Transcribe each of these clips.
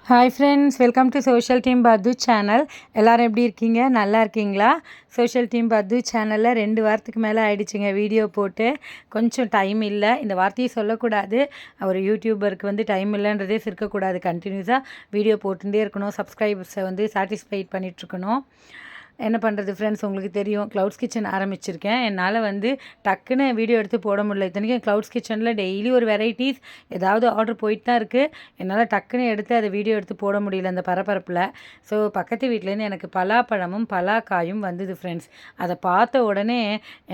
Hi friends, welcome to social team பத்து channel. எல்லோரும் எப்படி இருக்கீங்க? நல்லா இருக்கீங்களா? சோஷியல் டீம் பத்து சேனலில் 2 வாரத்துக்கு மேலே ஆகிடுச்சிங்க வீடியோ போட்டு. கொஞ்சம் டைம் இல்லை, இந்த வார்த்தையை சொல்லக்கூடாது. ஒரு யூடியூபருக்கு வந்து டைம் இல்லைன்றதே இருக்கக்கூடாது. கண்டினியூஸாக வீடியோ போட்டுகிட்டே இருக்கணும், சப்ஸ்கிரைபர்ஸை வந்து சாட்டிஸ்ஃபைட் பண்ணிகிட்ருக்கணும். என்ன பண்ணுறது ஃப்ரெண்ட்ஸ், உங்களுக்கு தெரியும் க்ளவுட்ஸ் கிச்சன் ஆரம்பிச்சிருக்கேன். என்னால் வந்து டக்குன்னு வீடியோ எடுத்து போட முடியல. இத்தனைக்கும் க்ளவுட்ஸ் கிச்சனில் டெய்லி ஒரு வெரைட்டிஸ் ஏதாவது ஆர்டர் போயிட்டு தான் இருக்குது. என்னால் டக்குன்னு எடுத்து அதை வீடியோ எடுத்து போட முடியல அந்த பரபரப்பில். ஸோ பக்கத்து வீட்டிலேருந்து எனக்கு பலாப்பழமும் பலாக்காயும் வந்தது ஃப்ரெண்ட்ஸ். அதை பார்த்த உடனே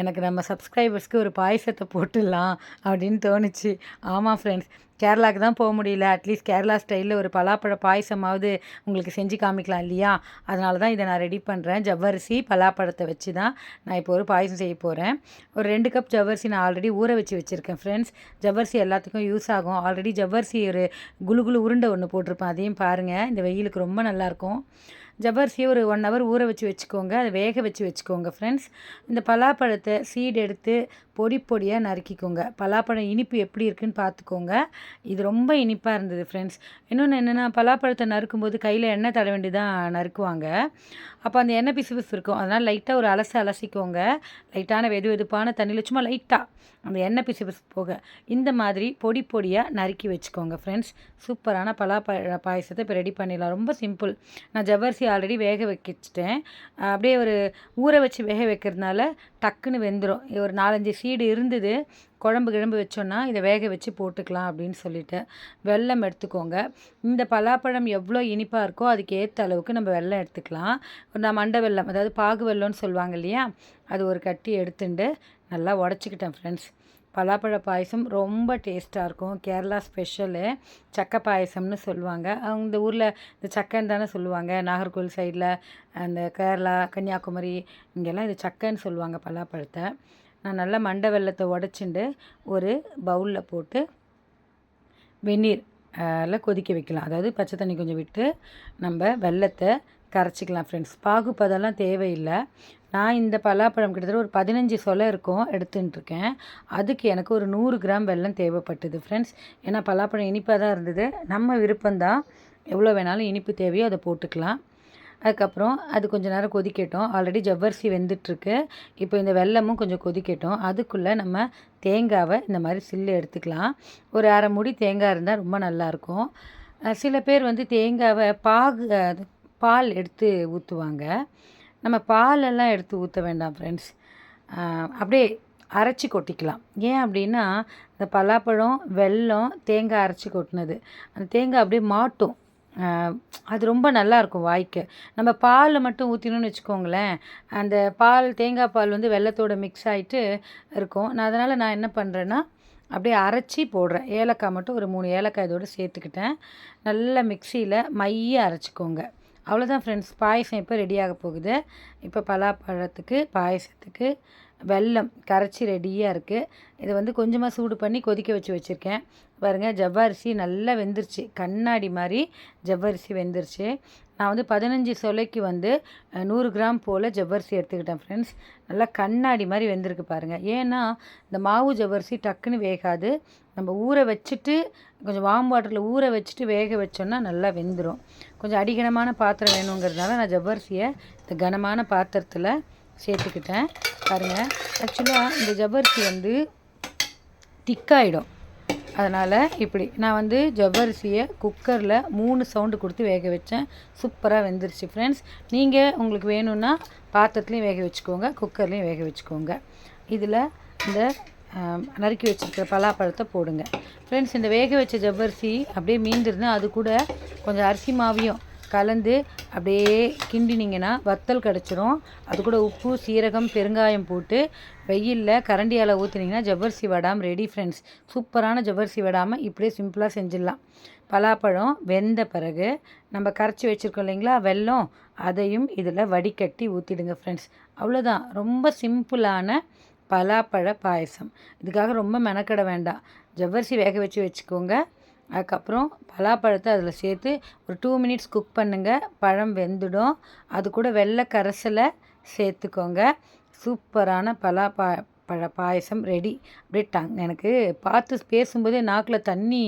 எனக்கு நம்ம சப்ஸ்கிரைபர்ஸ்க்கு ஒரு பாயசத்தை போட்டுடலாம் அப்படின்னு தோணுச்சு. ஆமாம் ஃப்ரெண்ட்ஸ், கேரளாவுக்கு தான் போக முடியல. அட்லீஸ்ட் கேரளா ஸ்டைலில் ஒரு பலாப்பழ பாயசமாவது உங்களுக்கு செஞ்சு காமிக்கலாம் இல்லையா? அதனால தான் இதை நான் ரெடி பண்ணுறேன். ஜவ்வரிசி பலாப்பழத்தை வச்சு தான் நான் இப்போ ஒரு பாயசம் செய்ய போகிறேன். ஒரு 2 கப் ஜவ்வரிசி நான் ஆல்ரெடி ஊற வச்சுருக்கேன் ஃப்ரெண்ட்ஸ். ஜவ்வரிசி எல்லாத்துக்கும் யூஸ் ஆகும். ஆல்ரெடி ஜவ்வரிசி ஒரு குளு உருண்டை ஒன்று போட்டிருப்பேன், அதையும் பாருங்கள். இந்த வெயிலுக்கு ரொம்ப நல்லாயிருக்கும். ஜவ்வரிசியை ஒரு 1 ஹவர் ஊற வச்சுக்கோங்க, அதை வேக வச்சுக்கோங்க ஃப்ரெண்ட்ஸ். இந்த பலாப்பழத்தை சீடு எடுத்து பொடியாக நறுக்கிக்கோங்க. பலாப்பழம் இனிப்பு எப்படி இருக்குதுன்னு பார்த்துக்கோங்க. இது ரொம்ப இனிப்பாக இருந்தது ஃப்ரெண்ட்ஸ். இன்னொன்று என்னென்னா, பலாப்பழத்தை நறுக்கும்போது கையில் எண்ணெய் தட வேண்டி தான் நறுக்குவாங்க. அப்போ அந்த எண்ணெய் பிசு இருக்கும். அதனால் லைட்டாக ஒரு அலசிக்கோங்க. லைட்டான வெதுப்பான தண்ணியில் சும்மா லைட்டாக அந்த எண்ணெய் பிசு போக இந்த மாதிரி பொடியாக நறுக்கி வச்சுக்கோங்க ஃப்ரெண்ட்ஸ். சூப்பரான பலாப்பழ பாயசத்தை இப்போ ரெடி பண்ணிடலாம். ரொம்ப சிம்பிள். நான் ஜவ்வரிசி ஆல்ரெடி வேக வச்சிட்டேன். அப்படியே ஒரு ஊற வச்சு வேக வைக்கிறதுனால டக்குன்னு வெந்துடும். ஒரு 4-5 சீடு இருந்தது. குழம்பு வச்சோன்னா இதை வேக வச்சு போட்டுக்கலாம் அப்படின்னு சொல்லிட்டு. வெல்லம் எடுத்துக்கோங்க. இந்த பலாப்பழம் எவ்வளோ இனிப்பாக இருக்கோ அதுக்கு ஏற்ற அளவுக்கு நம்ம வெல்லம் எடுத்துக்கலாம். நான் மண்டை வெல்லம், அதாவது பாகு வெல்லம்னு சொல்லுவாங்க இல்லையா, அது ஒரு கட்டி எடுத்துட்டு நல்லா உடச்சிக்கிட்டேன் ஃப்ரெண்ட்ஸ். பலாப்பழ பாயசம் ரொம்ப டேஸ்ட்டாக இருக்கும். கேரளா ஸ்பெஷலு சக்கை பாயசம்னு சொல்லுவாங்க. அந்த ஊரில் இந்த சக்கைன்னு தானே சொல்லுவாங்க. நாகர்கோவில் சைடில், அந்த கேரளா கன்னியாகுமரி இங்கெல்லாம் இது சக்கைன்னு சொல்லுவாங்க பலாப்பழத்தை. நான் நல்லா மண்டை வெல்லத்தை உடச்சிண்டு ஒரு பவுலில் போட்டு வெந்நீர் கொதிக்க வைக்கலாம். அதாவது பச்சை தண்ணி கொஞ்சம் விட்டு நம்ம வெல்லத்தை கரைச்சிக்கலாம் ஃப்ரெண்ட்ஸ். பாகுப்பதெல்லாம் தேவையில்லை. நான் இந்த பலாப்பழம் கிட்டத்தட்ட ஒரு 15 சொலை இருக்கும் எடுத்துட்டுருக்கேன். அதுக்கு எனக்கு ஒரு 100 கிராம் வெல்லம் தேவைப்பட்டது ஃப்ரெண்ட்ஸ். ஏன்னா பலாப்பழம் இனிப்பாக தான் இருந்தது. நம்ம விருப்பம்தான், எவ்வளோ வேணாலும் இனிப்பு தேவையோ அதை போட்டுக்கலாம். அதுக்கப்புறம் அது கொஞ்சம் நேரம் கொதிக்கட்டும். ஆல்ரெடி ஜவ்வரிசி வெந்துட்டுருக்கு. இப்போ இந்த வெல்லமும் கொஞ்சம் கொதிக்கட்டும். அதுக்குள்ளே நம்ம தேங்காவை இந்த மாதிரி சில்லு எடுத்துக்கலாம். ஒரு அரை மூடி தேங்காய் இருந்தால் ரொம்ப நல்லாயிருக்கும். சில பேர் வந்து தேங்காவை பால் எடுத்து ஊற்றுவாங்க. நம்ம பாலெல்லாம் எடுத்து ஊற்ற வேண்டாம் ஃப்ரெண்ட்ஸ். அப்படியே அரைச்சி கொட்டிக்கலாம். ஏன் அப்படின்னா, இந்த பலாப்பழம் வெல்லம் தேங்காய் அரைச்சி கொட்டினது, அந்த தேங்காய் அப்படியே மாட்டும். அது ரொம்ப நல்லாயிருக்கும் வாய்க்கு. நம்ம பால் மட்டும் ஊற்றினோன்னு வச்சுக்கோங்களேன், அந்த தேங்காய் பால் வந்து வெல்லத்தோடு மிக்ஸ் ஆகிட்டு இருக்கும். அதனால் நான் என்ன பண்ணுறேன்னா, அப்படியே அரைச்சி போடுறேன். ஏலக்காய் மட்டும் ஒரு 3 ஏலக்காய் இதோடு சேர்த்துக்கிட்டேன். நல்லா மிக்சியில் மைய அரைச்சிக்கோங்க. அவ்வளோதான் ஃப்ரெண்ட்ஸ், பாயசம் இப்போ ரெடியாக போகுது. இப்போ பலாப்பழத்துக்கு பாயசத்துக்கு வெல்லம் கரைச்சி ரெடியாக இருக்குது. இதை வந்து கொஞ்சமாக சூடு பண்ணி கொதிக்க வச்சுருக்கேன். பாருங்கள், ஜவ்வரிசி நல்லா வெந்துருச்சு. கண்ணாடி மாதிரி ஜவ்வரிசி வெந்துருச்சு. நான் வந்து 15 சொலைக்கு வந்து 100 கிராம் போல் ஜவ்வரிசி எடுத்துக்கிட்டேன் ஃப்ரெண்ட்ஸ். நல்லா கண்ணாடி மாதிரி வெந்திருக்கு பாருங்கள். ஏன்னா இந்த மாவு ஜவ்வரிசி டக்குன்னு வேகாது. நம்ம ஊற வச்சுட்டு கொஞ்சம் வார்ம் வாட்டரில் ஊற வச்சுட்டு வேக வச்சோன்னா நல்லா வெந்துடும். கொஞ்சம் அடிகனமான பாத்திரம் வேணுங்கிறதுனால நான் ஜவ்வரிசியை இந்த கனமான பாத்திரத்தில் சேர்த்துக்கிட்டேன். பாருங்கள், ஆக்சுவலாக இந்த ஜவ்வரிசி வந்து திக்காயிடும். அதனால் இப்படி நான் வந்து ஜவ்வரிசியை குக்கரில் 3 சவுண்டு கொடுத்து வேக வச்சேன். சூப்பராக வெந்துருச்சு ஃப்ரெண்ட்ஸ். நீங்கள் உங்களுக்கு வேணும்னா பாத்திரத்துலையும் வேக வச்சுக்கோங்க, குக்கர்லேயும் வேக வச்சுக்கோங்க. இதில் இந்த நறுக்கி வச்சுருக்கிற பலாப்பழத்தை போடுங்க ஃப்ரெண்ட்ஸ். இந்த வேக வச்ச ஜவ்வரிசி அப்படியே மீந்திருந்தால் அது கூட கொஞ்சம் அரிசி மாவையும் கலந்து அப்படியே கிண்டினீங்கன்னா வத்தல் கிடச்சிரும். அது கூட உப்பு, சீரகம், பெருங்காயம் போட்டு வெயிலில் கரண்டியால் ஊற்றினீங்கன்னா ஜவ்வரிசி வடாம் ரெடி ஃப்ரெண்ட்ஸ். சூப்பரான ஜவ்வரிசி வடாமல் இப்படியே சிம்பிளாக செஞ்சிடலாம். பலாப்பழம் வெந்த பிறகு நம்ம கரைச்சி வச்சுருக்கோம் இல்லைங்களா வெல்லம், அதையும் இதில் வடிகட்டி ஊற்றிடுங்க ஃப்ரெண்ட்ஸ். அவ்வளோதான், ரொம்ப சிம்பிளான பலாப்பழ பாயசம். இதுக்காக ரொம்ப மெனக்கட வேண்டாம். ஜவ்வரிசி வேக வச்சுக்கோங்க. அதுக்கப்புறம் பலாப்பழத்தை அதில் சேர்த்து ஒரு 2 மினிட்ஸ் குக் பண்ணுங்கள். பழம் வெந்துடும். அது கூட வெள்ளை கரைசலை சேர்த்துக்கோங்க. சூப்பரான பழ பாயசம் ரெடி. அப்படியே எனக்கு பார்த்து பேசும்போதே நாக்கில் தண்ணி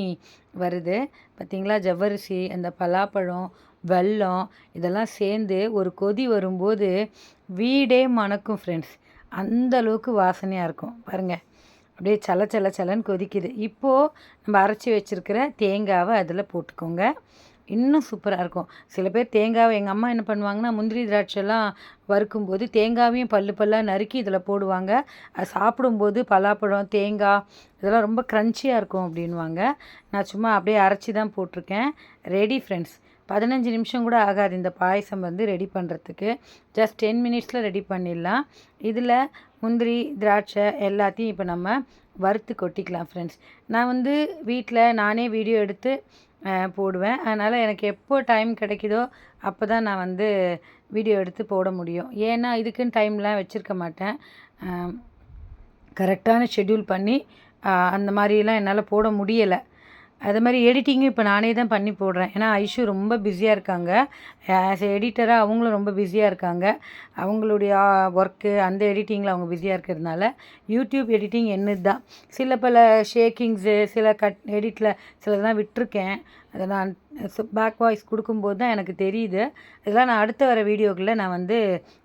வருது. பார்த்தீங்களா, ஜவ்வரிசி, அந்த பலாப்பழம், வெல்லம் இதெல்லாம் சேர்ந்து ஒரு கொதி வரும்போது வீடே மணக்கும் ஃப்ரெண்ட்ஸ். அந்த அளவுக்கு வாசனையாக இருக்கும் பாருங்கள். அப்படியே சல சல சலன்னு கொதிக்குது. இப்போது நம்ம அரைச்சி வச்சுருக்கிற தேங்காவை அதில் போட்டுக்கோங்க. இன்னும் சூப்பராக இருக்கும். சில பேர் தேங்காவை எங்கள் அம்மா என்ன பண்ணுவாங்கன்னா, முந்திரி திராட்சைலாம் வறுக்கும்போது தேங்காவையும் பல்லாக நறுக்கி இதில் போடுவாங்க. அது சாப்பிடும்போது பலாப்பழம், தேங்காய் இதெல்லாம் ரொம்ப க்ரன்ச்சியாக இருக்கும் அப்படின்வாங்க. நான் சும்மா அப்படியே அரைச்சி தான் போட்டிருக்கேன். Ready friends. 15 நிமிஷம் கூட ஆகாது இந்த பாயசம் ரெடி பண்ணுறதுக்கு. ஜஸ்ட் 10 மினிட்ஸில் ரெடி பண்ணிடலாம். இதில் முந்திரி, திராட்சை எல்லாத்தையும் இப்போ நம்ம வறுத்து கொட்டிக்கலாம் ஃப்ரெண்ட்ஸ். நான் வீட்டில் நானே வீடியோ எடுத்து போடுவேன். அதனால் எனக்கு எப்போ டைம் கிடைக்குதோ அப்போ தான் நான் வீடியோ எடுத்து போட முடியும். ஏன்னா இதுக்குன்னு டைம்லாம் வச்சுருக்க மாட்டேன். கரெக்டான ஷெட்யூல் பண்ணி அந்த மாதிரிலாம் என்னால் போட முடியலை. அது மாதிரி எடிட்டிங்கும் இப்போ நானே தான் பண்ணி போடுறேன். ஏன்னா ஐஷு ரொம்ப பிஸியாக இருக்காங்க. ஆஸ் எடிட்டராக அவங்களும் ரொம்ப பிஸியாக இருக்காங்க. அவங்களுடைய ஒர்க்கு அந்த எடிட்டிங்கில் அவங்க பிஸியாக இருக்கிறதுனால யூடியூப் எடிட்டிங் என்னது தான். சில பல ஷேக்கிங்ஸு, சில எடிட்டில் சிலதெல்லாம் விட்டுருக்கேன். அதை நான் பேக் வாய்ஸ் கொடுக்கும்போது தான் எனக்கு தெரியுது. இதெல்லாம் நான் அடுத்த வர வீடியோக்களில் நான்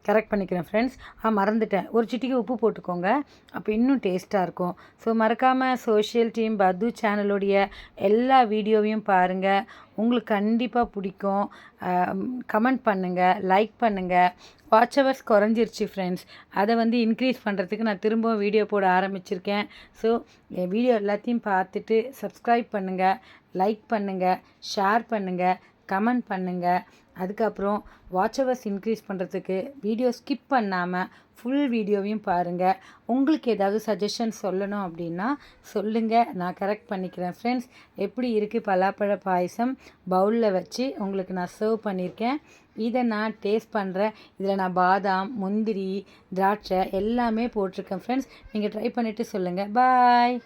கரெக்ட் பண்ணிக்கிறேன் ஃப்ரெண்ட்ஸ். மறந்துட்டேன், ஒரு சிட்டிக்கு உப்பு போட்டுக்கோங்க, அப்போ இன்னும் டேஸ்ட்டாக இருக்கும். ஸோ மறக்காமல் சோஷியல் டீம் பத்து சேனலோடைய எல்லா வீடியோவையும் பாருங்கள். உங்களுக்கு கண்டிப்பாக பிடிக்கும். கமெண்ட் பண்ணுங்கள், லைக் பண்ணுங்கள். வாட்ச் ஹவர்ஸ் குறைஞ்சிருச்சு ஃப்ரெண்ட்ஸ். அதை இன்க்ரீஸ் பண்ணுறதுக்கு நான் திரும்பவும் வீடியோ போட ஆரம்பிச்சிருக்கேன். ஸோ என் வீடியோ எல்லாத்தையும் பார்த்துட்டு சப்ஸ்கிரைப் பண்ணுங்கள், லைக் பண்ணுங்கள், ஷேர் பண்ணுங்கள், கமெண்ட் பண்ணுங்கள். அதுக்கப்புறம் வாட்ச் ஹவர்ஸ் இன்க்ரீஸ் பண்ணுறதுக்கு வீடியோ ஸ்கிப் பண்ணாமல் ஃபுல் வீடியோவையும் பாருங்கள். உங்களுக்கு ஏதாவது சஜஷன் சொல்லணும் அப்படின்னா சொல்லுங்கள், நான் கரெக்ட் பண்ணிக்கிறேன் ஃப்ரெண்ட்ஸ். எப்படி இருக்குது பலாப்பழ பாயசம் பவுலில் வச்சு உங்களுக்கு நான் சர்வ் பண்ணியிருக்கேன். இதை நான் டேஸ்ட் பண்ணுறேன். இதில் நான் பாதாம், முந்திரி, திராட்சை எல்லாமே போட்டிருக்கேன் ஃப்ரெண்ட்ஸ். நீங்கள் ட்ரை பண்ணிவிட்டு சொல்லுங்கள். பாய்.